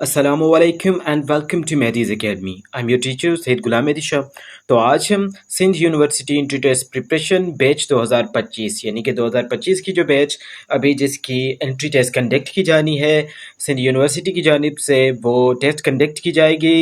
Assalamualaikum and welcome to Mehdi's Academy. I'm your teacher Syed गुलाम मेहदी शाह। तो आज हम Sindh university entry test preparation batch 2025 यानी कि 2025 की जो बैच अभी जिसकी एंट्री टेस्ट कंडक्ट की जानी है सिंध यूनिवर्सिटी की जानिब से, वो टेस्ट कंडक्ट की जाएगी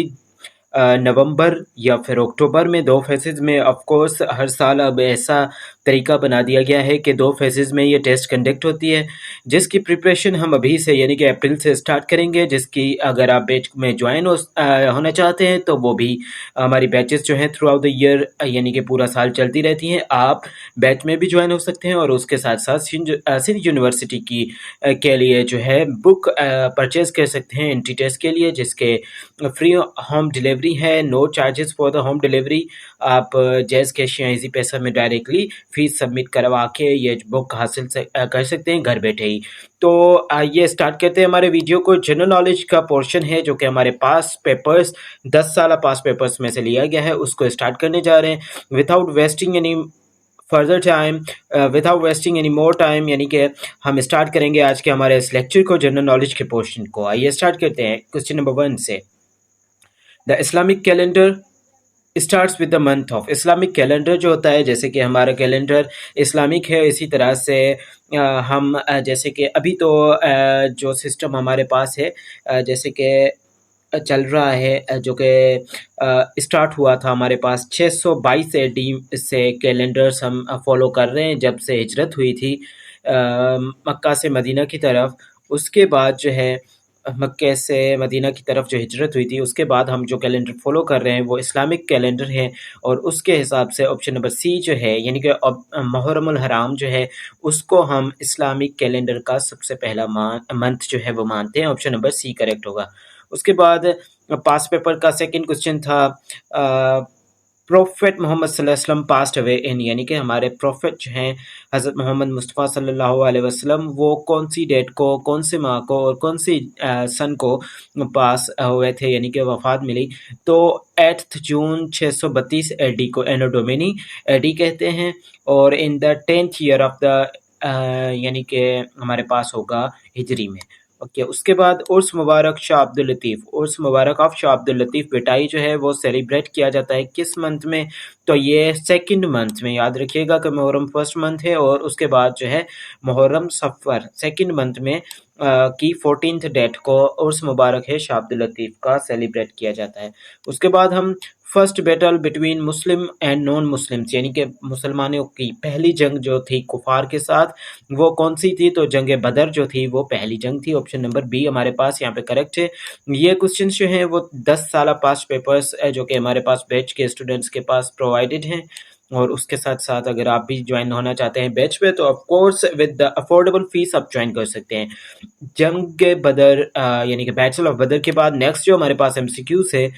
नवंबर या फिर अक्टूबर में, दो फेजेज़ में। ऑफ कोर्स हर साल अब ऐसा तरीका बना दिया गया है कि दो फेजेज़ में ये टेस्ट कंडक्ट होती है, जिसकी प्रिपरेशन हम अभी से यानी कि अप्रैल से स्टार्ट करेंगे। जिसकी अगर आप बैच में ज्वाइन होना चाहते हैं तो वो भी हमारी बैचेस जो हैं थ्रू आउट द ईयर यानी कि पूरा साल चलती रहती हैं। आप बैच में भी ज्वाइन हो सकते हैं और उसके साथ साथ सिंध यूनिवर्सिटी की के लिए जो है बुक परचेज़ कर सकते हैं एंट्री टेस्ट के लिए, जिसके फ्री होम डिलीवरी है, no charges for the home delivery. आप जैज़ कैश या इजी पैसा में डायरेक्टली फीस सबमिट करवा के ये बुक हासिल कर सकते हैं घर बैठे ही। तो आइए स्टार्ट करते हैं हमारे वीडियो को। जनरल नॉलेज का पोर्शन है जो कि हमारे पास पेपर्स 10 साल पास पेपर्स में से लिया गया है, उसको स्टार्ट करने जा रहे हैं without wasting any further time, without wasting any more time. यानी कि हम स्टार्ट करेंगे आज के हमारे इस लेक्चर को, जनरल नॉलेज के पोर्शन को। आइए स्टार्ट करते हैं क्वेश्चन नंबर 1 से। The Islamic calendar starts with the month of. Islamic calendar जो होता है, जैसे कि हमारा कैलेंडर इस्लामिक है, इसी तरह से हम जैसे कि अभी तो जो सिस्टम हमारे पास है जैसे कि चल रहा है जो कि स्टार्ट हुआ था हमारे पास 622 एडी से कैलेंडर्स हम फॉलो कर रहे हैं जब से हिजरत हुई थी मक्का से मदीना की तरफ। उसके बाद जो है मक्के से मदीना की तरफ जो हिजरत हुई थी, उसके बाद हम जो कैलेंडर फॉलो कर रहे हैं वो इस्लामिक कैलेंडर है। और उसके हिसाब से ऑप्शन नंबर सी जो है यानी कि मुहर्रमुल हराम जो है उसको हम इस्लामिक कैलेंडर का सबसे पहला मंथ जो है वो मानते हैं। ऑप्शन नंबर सी करेक्ट होगा। उसके बाद पास पेपर का सेकंड क्वेश्चन था प्रोफेट मोहम्मद सल्लल्लाहु अलैहि वसल्लम पास्ट अवे इन, यानी कि हमारे प्रोफेट जो हैं हज़रत मोहम्मद मुस्तफ़ा सल्लल्लाहु अलैहि वसल्लम, वो कौन सी डेट को, कौन से माह को और कौन सी सन को पास हुए थे यानी कि वफ़ात मिली। तो 8 जून 632 एडी को एनो डोमिनी एडी कहते हैं, और in the 10th year of the यानी कि हमारे पास होगा हिजरी में। ओके, उसके बाद उर्स मुबारक शाह अब्दुल लतीफ़, उर्स मुबारक ऑफ शाह अब्दुल लतीफ़ बेटाई जो है वो सेलिब्रेट किया जाता है किस मंथ में? तो ये सेकंड मंथ में। याद रखिएगा कि मुहर्रम फर्स्ट मंथ है और उसके बाद जो है मुहर्रम सफ़र सेकंड मंथ में की 14th डेट को उर्स मुबारक है शाह अब्दुल लतीफ़ का सेलिब्रेट किया जाता है। उसके बाद हम first battle between Muslim and non Muslims, यानी कि मुसलमानों की पहली जंग जो थी कुफार के साथ, वो कौन सी थी? तो जंग बदर जो थी वो पहली जंग थी। ऑप्शन नंबर बी हमारे पास यहाँ पे करेक्ट है। ये क्वेश्चन जो हैं वो 10 साल पास पेपर्स जो कि हमारे पास बैच के स्टूडेंट्स के पास प्रोवाइडेड हैं। और उसके साथ साथ अगर आप भी ज्वाइन होना चाहते हैं बैच पे तो of course with the affordable fees आप ज्वाइन कर सकते हैं। जंग बदर यानी कि बैटल ऑफ बदर के बाद नेक्स्ट जो हमारे पास एमसीक्यूज है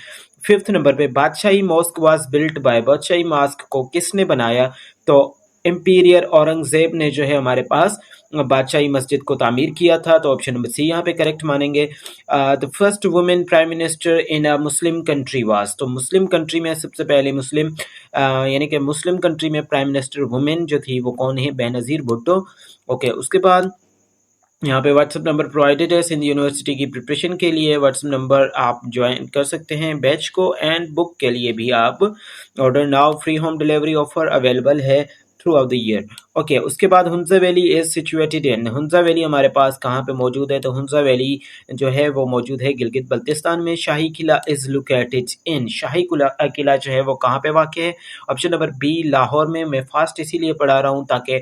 5th नंबर पे, Badshahi mosque was built by, Badshahi mosque को किसने बनाया? तो एम्पीरियर औरंगजेब ने जो है हमारे पास बादशाही मस्जिद को तामीर किया था। तो ऑप्शन नंबर सी यहाँ पे करेक्ट मानेंगे। The first women prime minister in a Muslim country was, तो मुस्लिम कंट्री में सबसे पहले मुस्लिम यानी कि मुस्लिम कंट्री में प्राइम मिनिस्टर वुमेन जो थी वो कौन है? बेनज़ीर भुट्टो। ओके, उसके बाद यहाँ पे व्हाट्सएप नंबर प्रोवाइडेड है सिंध यूनिवर्सिटी की प्रिपरेशन के लिए। व्हाट्सएप नंबर आप ज्वाइन कर सकते हैं बैच को, एंड बुक के लिए भी आप order now, free home delivery offer available है throughout the year. Okay, उसके बाद Hunza valley is situated in, Hunza valley हमारे पास कहाँ पे मौजूद है? तो हुंजा वैली जो है वो मौजूद है गिलगित बल्तिस्तान में। शाही किला इज लोकेटेड इन, शाही किला जो है वो कहाँ पे वाक़ है? ऑप्शन नंबर बी लाहौर में। मैं फास्ट इसीलिए पढ़ा रहा हूँ ताकि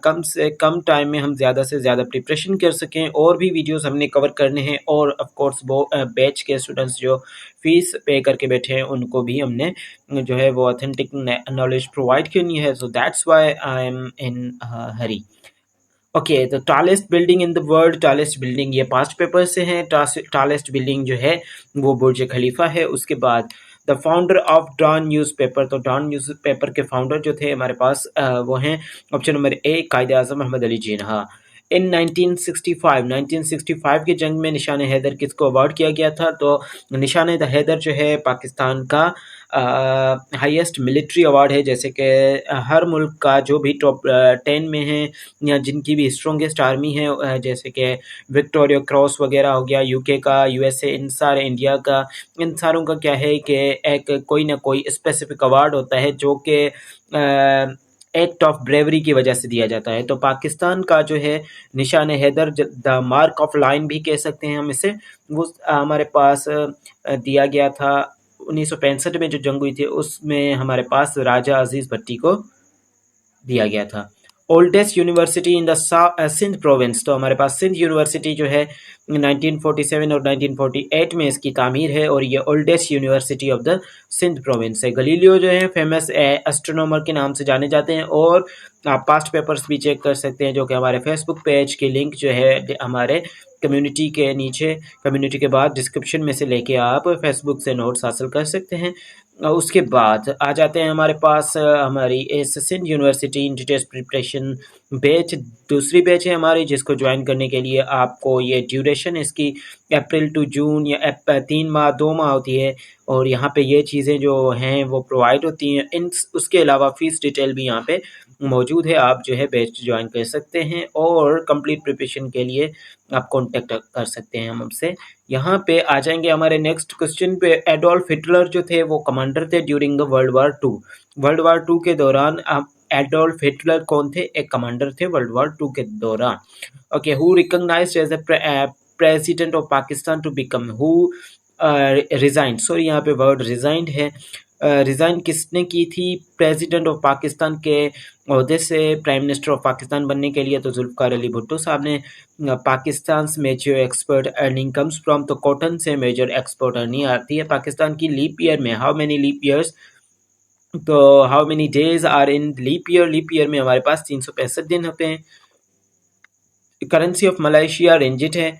कम से कम टाइम में हम ज़्यादा से ज़्यादा प्रिपरेशन कर सकें। और भी वीडियोस हमने कवर करने हैं, और ऑफ कोर्स वो बैच के स्टूडेंट्स जो फीस पे करके बैठे हैं उनको भी हमने जो है वो ऑथेंटिक नॉलेज प्रोवाइड करनी है। So that's why I am in hurry. Okay, तो tallest building in the world, tallest building ये पास्ट पेपर से हैं। टालेस्ट बिल्डिंग जो है वो बुर्ज खलीफा है। उसके बाद the founder of Dawn newspaper, तो डॉन न्यूज़पेपर के फाउंडर जो थे हमारे पास वो हैं ऑप्शन नंबर ए कायदे आज़म अहमद अली जिन्ना। इन 1965 की जंग में निशान हैदर किसको अवार्ड किया गया था? तो निशान हैदर जो है पाकिस्तान का हाईएस्ट मिलिट्री अवार्ड है। जैसे कि हर मुल्क का जो भी टॉप 10 में है या जिनकी भी स्ट्रॉन्गेस्ट आर्मी है, जैसे कि विक्टोरिया क्रॉस वगैरह हो गया यूके का, यूएसए, इन सारे इंडिया का, इन सारों का क्या है कि एक कोई ना कोई स्पेसिफिक अवार्ड होता है जो कि एक्ट ऑफ ब्रेवरी की वजह से दिया जाता है। तो पाकिस्तान का जो है Nishan Haider, the mark of lion भी कह सकते हैं हम इसे, वो हमारे पास दिया गया था 1965 में जो जंग हुई थी उसमें हमारे पास राजा अजीज भट्टी को दिया गया था। Oldest university in the Sindh province, तो हमारे पास सिंध यूनिवर्सिटी जो है 1947 और 1948 में इसकी तामीर है और ये oldest university of the Sindh province है। गलीलियो जो है फेमस एस्ट्रोनॉमर के नाम से जाने जाते हैं और आप पास्ट पेपर्स भी चेक कर सकते हैं जो कि हमारे फेसबुक पेज के लिंक जो है हमारे कम्युनिटी के नीचे, कम्युनिटी के बाद डिस्क्रिप्शन में से लेके आप फेसबुक से नोट्स हासिल कर सकते हैं। उसके बाद आ जाते हैं हमारे पास हमारी इस सिंध यूनिवर्सिटी इन टेस्ट प्रिपरेशन बैच, दूसरी बैच है हमारी, जिसको ज्वाइन करने के लिए आपको ये ड्यूरेशन इसकी अप्रैल टू जून या 3 माह 2 माह होती है और यहाँ पे ये चीज़ें जो हैं वो प्रोवाइड होती हैं। इन उसके अलावा फ़ीस डिटेल भी यहाँ पे मौजूद है, आप जो है बैच ज्वाइन कर सकते हैं और कंप्लीट प्रिपरेशन के लिए आप कांटेक्ट कर सकते हैं हमसे। यहाँ पे आ जाएंगे हमारे नेक्स्ट क्वेश्चन पे। एडोल्फ हिटलर जो थे वो कमांडर थे during the world war two. World war two के दौरान एडोल्फ हिटलर कौन थे? एक कमांडर थे वर्ल्ड वार टू के दौरान। Okay, who recognised as the president of Pakistan to become, who resigned, sorry यहाँ पे वर्ड रिजाइंड है। रिज़ाइन किसने की थी प्रेसिडेंट ऑफ पाकिस्तान के ओहदे से प्राइम मिनिस्टर ऑफ पाकिस्तान बनने के लिए? तो जुल्फ़िकार अली भुट्टो साहब ने। Pakistan major expert earning comes from, तो कॉटन से मेजर एक्सपोर्ट अर्निंग आती है पाकिस्तान की। लीप ईयर में हाउ मेनी लीप ईयर्स, तो how many days are in leap year? Leap year में हमारे पास 365 दिन होते हैं। करेंसी ऑफ मलेशिया रिंजिट है।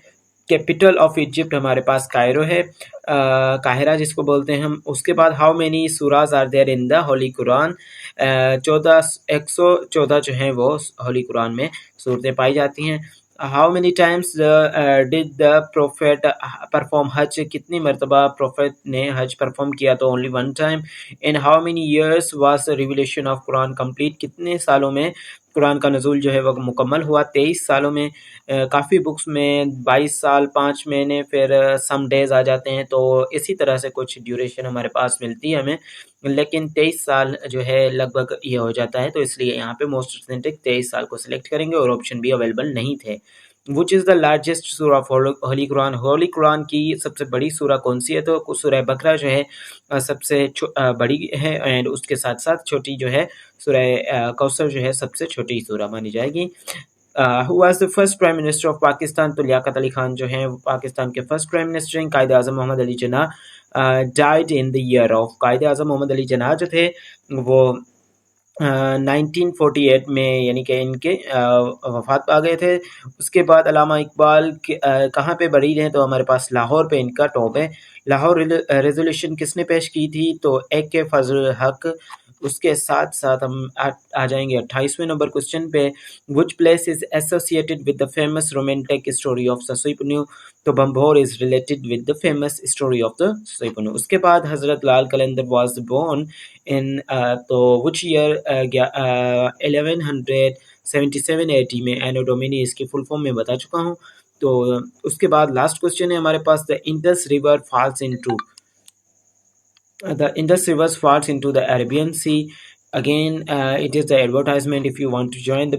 कैपिटल ऑफ इजिप्ट हमारे पास कायरो है, काहिरा जिसको बोलते हैं हम। उसके बाद how many surahs are there in the holy Quran? 114 जो हैं वो होली कुरान में सूरतें पाई जाती हैं। How many times did the prophet perform hajj? कितनी मरतबा प्रोफेट ने हज परफॉर्म किया? तो only one time. In how many years was revelation of Quran complete? कितने सालों में कुरान का नज़ूल जो है वह मुकम्मल हुआ? 23 सालों में। काफ़ी बुक्स में 22 साल 5 महीने फिर सम डेज आ जाते हैं, तो इसी तरह से कुछ ड्यूरेशन हमारे पास मिलती है हमें, लेकिन 23 साल जो है लगभग ये हो जाता है, तो इसलिए यहाँ पे मोस्ट ऑथेंटिक 23 साल को सिलेक्ट करेंगे और ऑप्शन भी अवेलेबल नहीं थे। विच इज़ द लार्जेस्ट सूरा ऑफ होली कुरान? होली कुरान की सबसे बड़ी सूरा कौन सी है? तो सूरा बकरा जो है सबसे बड़ी है एंड उसके साथ साथ छोटी जो है सूरा कौसर जो है सबसे छोटी सूरा मानी जाएगी। Who was the first prime minister of Pakistan? तो लियाकत अली खान जो हैं पाकिस्तान के फर्स्ट प्राइम मिनिस्टर हैं। Quaid Azam Mohammad Ali Jinnah died in the year of? Quaid Azam Mohammad Ali Jinnah जो थे वो 1948 में यानी कि इनके वफात पा गए थे। उसके बाद अलामा इकबाल कहाँ पे बरी हैं? तो हमारे पास लाहौर पे इनका टॉप है। लाहौर रेजोल्यूशन किसने पेश की थी? तो AK फजल हक। उसके साथ साथ हम आ जाएंगे 28वें नंबर क्वेश्चन पे। Which place is associated with the famous romantic story of Sassui Punhun? तो बम्भोर is related with the famous story of the Sassui Punhun. उसके बाद हजरत लाल कलंदर वाज बोर्न इन, तो विच ईयर? 1177 AD में। एनो डोमिनी इसकी फुल फॉर्म में बता चुका हूँ। तो उसके बाद लास्ट क्वेश्चन है हमारे पास, the Indus river falls into, the Indus River falls into the Arabian Sea. Again, it is the advertisement. If you want to join the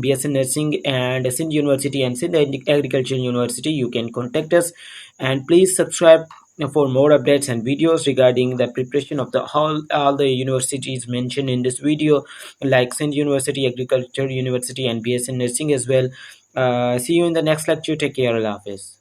BSc Nursing and Sindh University and Sindh Agricultural University, you can contact us. And please subscribe for more updates and videos regarding the preparation of the all the universities mentioned in this video, like Sindh University, Agricultural University, and BSc Nursing as well. See you in the next lecture. Take care. Allah Hafiz.